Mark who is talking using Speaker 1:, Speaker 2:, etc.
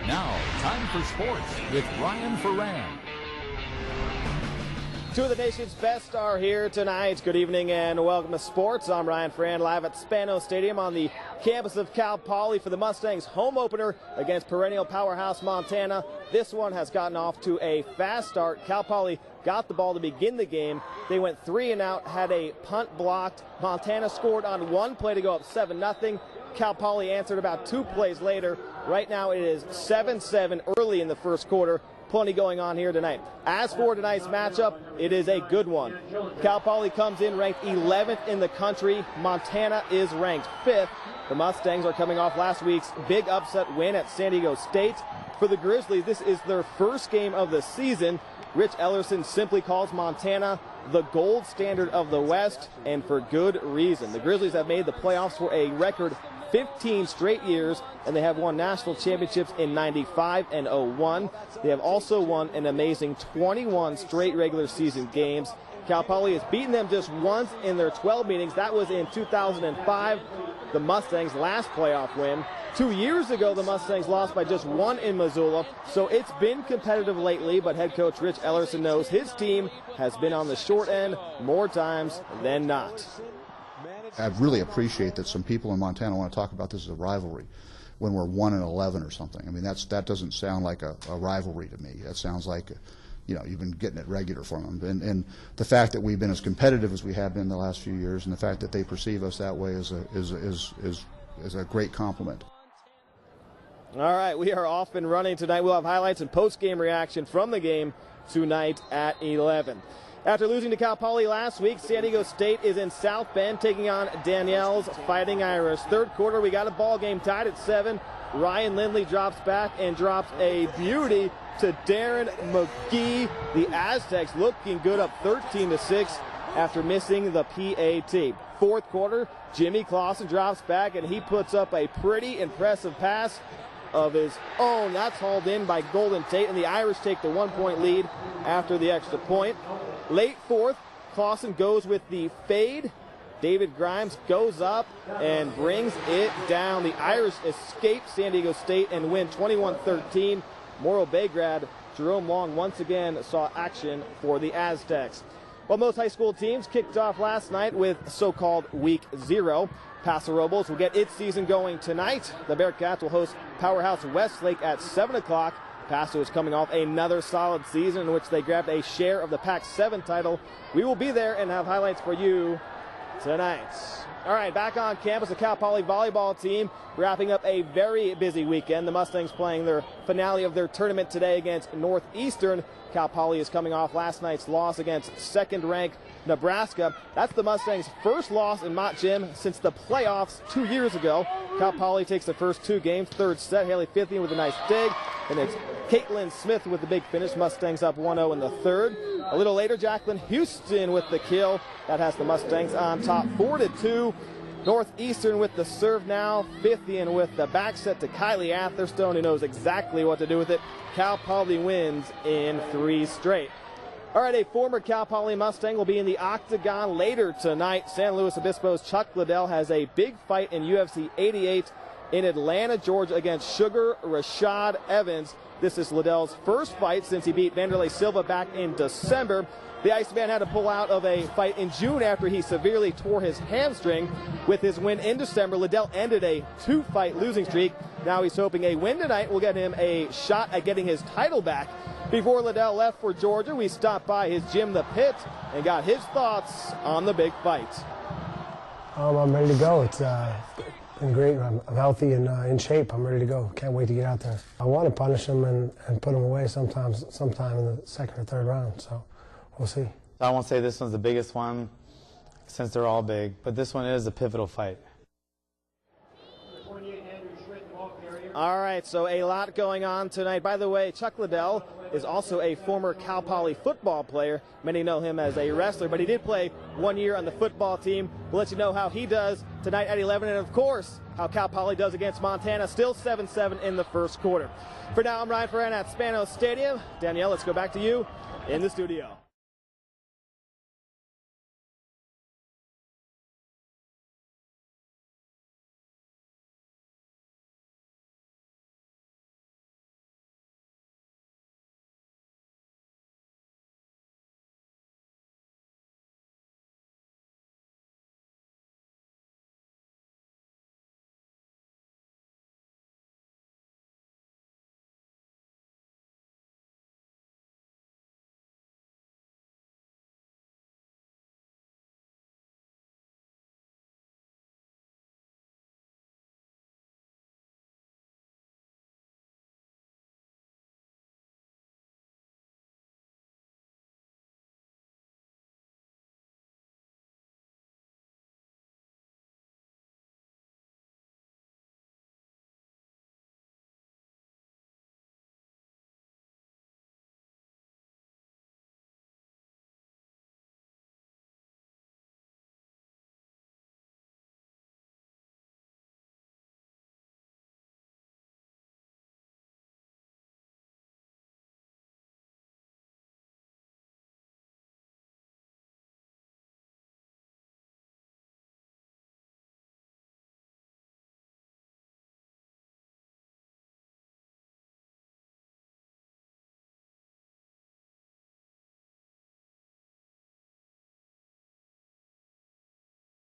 Speaker 1: Now, time for sports with Ryan Foran.
Speaker 2: Two of the nation's best are here tonight. Good evening and welcome to sports. I'm Ryan Foran, live at Spano Stadium on the campus of Cal Poly for the Mustangs home opener against perennial powerhouse Montana. This one has gotten off to a fast start. Cal Poly got the ball to begin the game. They went 3 and out, had a punt blocked. Montana scored on one play to go up 7-0. Cal Poly answered about 2 plays later. Right now it is 7-7 early in the first quarter. Plenty going on here tonight. As for tonight's matchup, it is a good one. Cal Poly comes in ranked 11th in the country. Montana is ranked 5th. The Mustangs are coming off last week's big upset win at San Diego State. For the Grizzlies, this is their first game of the season. Rich Ellerson simply calls Montana the gold standard of the West, and for good reason. The Grizzlies have made the playoffs for a record 15 straight years, and they have won national championships in 95 and 01. They have also won an amazing 21 straight regular season games. Cal Poly has beaten them just once in their 12 meetings. That was in 2005, the Mustangs' last playoff win. 2 years ago, the Mustangs lost by just 1 in Missoula, so it's been competitive lately, but head coach Rich Ellerson knows his team has been on the short end more times than not.
Speaker 3: I really appreciate that some people in Montana want to talk about this as a rivalry when we're 1-11 or something. I mean, that doesn't sound like a rivalry to me. That sounds like, you've been getting it regular for them. And the fact that we've been as competitive as we have been the last few years, and the fact that they perceive us that way is a great compliment.
Speaker 2: All right, we are off and running tonight. We'll have highlights and post-game reaction from the game tonight at 11. After losing to Cal Poly last week, San Diego State is in South Bend taking on Danielle's Fighting Irish. Third quarter, we got a ball game tied at 7. Ryan Lindley drops back and drops a beauty to Darren McGee. The Aztecs looking good, up 13-6 after missing the PAT. Fourth quarter, Jimmy Clausen drops back and he puts up a pretty impressive pass of his own. That's hauled in by Golden Tate, and the Irish take the 1-point lead after the extra point. Late fourth, Clausen goes with the fade. David Grimes goes up and brings it down. The Irish escape San Diego State and win 21-13. Morro Bay grad Jerome Long once again saw action for the Aztecs. Well, most high school teams kicked off last night with so-called Week 0. Paso Robles will get its season going tonight. The Bearcats will host powerhouse Westlake at 7 o'clock. Paso is coming off another solid season in which they grabbed a share of the Pac-7 title. We will be there and have highlights for you tonight. All right, back on campus, the Cal Poly volleyball team wrapping up a very busy weekend. The Mustangs playing their finale of their tournament today against Northeastern. Cal Poly is coming off last night's loss against second-ranked Nebraska. That's the Mustangs' first loss in Mott Gym since the playoffs 2 years ago. Cal Poly takes the first 2 games. Third set, Haley Fithian with a nice dig. And it's Caitlin Smith with the big finish. Mustangs up 1-0 in the third. A little later, Jacqueline Houston with the kill. That has the Mustangs on top 4-2. Northeastern with the serve now. Fithian with the back set to Kylie Atherstone, who knows exactly what to do with it. Cal Poly wins in 3 straight. All right, a former Cal Poly Mustang will be in the octagon later tonight. San Luis Obispo's Chuck Liddell has a big fight in UFC 88 in Atlanta, Georgia against Sugar Rashad Evans. This is Liddell's first fight since he beat Vanderlei Silva back in December. The Iceman had to pull out of a fight in June after he severely tore his hamstring. With his win in December, Liddell ended a 2-fight losing streak. Now he's hoping a win tonight will get him a shot at getting his title back. Before Liddell left for Georgia, we stopped by his gym, The Pit, and got his thoughts on the big fight.
Speaker 4: I'm ready to go. It's been great. I'm healthy and in shape. I'm ready to go. Can't wait to get out there. I want to punish him and put him away sometime in the second or third round, so we'll see.
Speaker 5: I won't say this one's the biggest one since they're all big, but this one is a pivotal fight.
Speaker 2: All right, so a lot going on tonight. By the way, Chuck Liddell is also a former Cal Poly football player. Many know him as a wrestler, but he did play 1 year on the football team. We'll let you know how he does tonight at 11, and of course, how Cal Poly does against Montana, still 7-7 in the first quarter. For now, I'm Ryan Foran at Spano Stadium. Danielle, let's go back to you in the studio.